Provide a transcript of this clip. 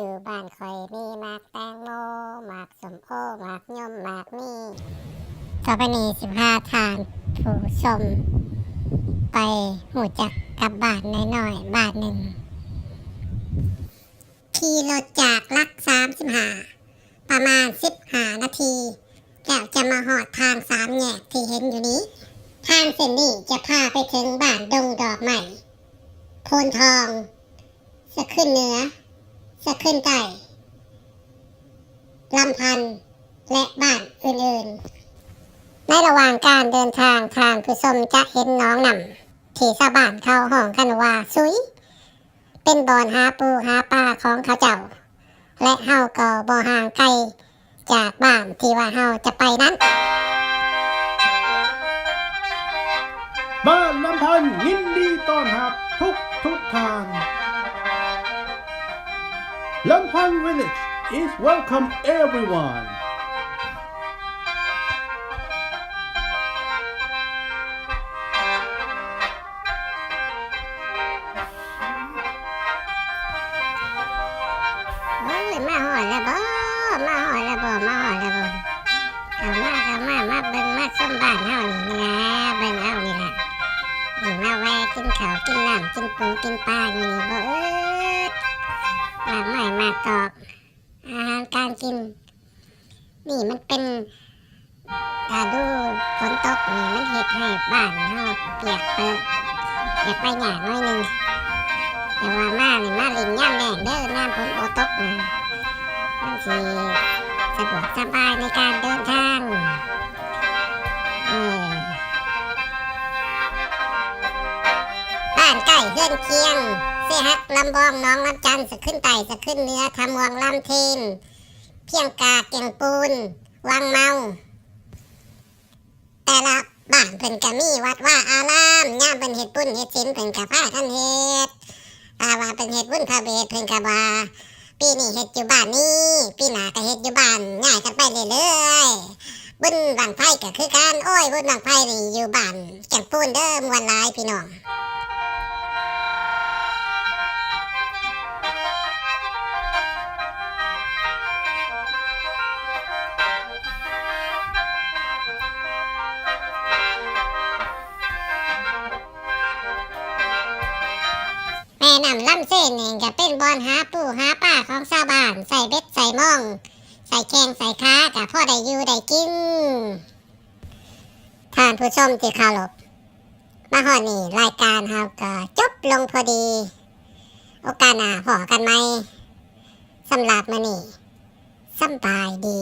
อยู่บ้านคอยมีหมากแตงโมหมากส้มโอหมากยมหมากมีต่อไปนี้15ทานผู้ชมไปหูจักกับบ้านน้อยๆบ้านหนึ่งขี่รถจากลัก35ประมาณ15นาทีแล้วจะมาหอดทาง3แยกที่เห็นอยู่นี้ทางเส้นนี้จะพาไปถึงบ้านดงดอกใหม่โพนทองสะขึ้นเหนือสะขึ้นใต้ลำพันธ์และบ้านอื่นๆในระหว่างการเดินทางผู้ชมจะเห็นน้องนำที่ชาวบ้านเขาห้องกันว่าซุยเป็นบ่อนหาปูหาปลาของเขาเจ้าและเฮาก็บ่ห่างไกลจากบ้านที่ว่าเฮาจะไปนั้นบ้านลำพันธ์ยินดีต้อนรับทุกท่านลำพันธ์ Village is welcome everyoneมาหอดแล้วบ่เข้ามาเบิ่งมาชมบ้านเฮานี่นะเบิ่งเอานี่แหละมาแวะกินข้าวกินน้ำกินปูกินปลาอยู่นี่บ่มากมายมากตอกอาหารการกินนี่มันเป็นดูฝนตกนี่มันเฮ็ดให้บ้านเฮาเปียกเปิ้ลอยากไปหยังน้อยนึงแต่ว่ามานี่มาลินยามแล้งเด้อน้ำฝนบ่ตกนะมันสิสะดวกสบายในการเดินทางบ้านใกล้เฮือนเคียงเสหักลำบองน้องน้ำจันสะขึ้นไต่สะขึ้นเหนือทำวังลำเทนเพียงกาเกียงปูนวังเมาแต่ละบ้านเพิ่นก็มีวัดว่าอารามย่ามเพิ่นเฮ็ดบุญเฮ็ดศีลเพิ่นก็พากันเฮ็ดว่าเพิ่นเฮ็ดบุญพระเวทเพิ่นก็ว่าปีนี้เฮ็ดอยู่บ้านนี้ปีหน้าก็เฮ็ดอยู่บ้านย้ายกันไปเรื่อยๆบุญบังไฟก็คือการโอ้ยบุญบังไฟนี่อยู่บ้านเกียงปูนเด้อม่วนหลายพี่น้องแม่น้ำลำเส้นนี่ก็เป็นบ่อนหาปูหาปลาของชาวบ้านใส่เบ็ดใส่ม่องใส่แข้งใส่ขาก็พอได้อยู่ได้กินท่านผู้ชมที่เคารพมาฮอดนี่รายการเฮาก็จบลงพอดีโอกาสหน้าพอกันใหม่สำหรับมื้อนี้สำบายดี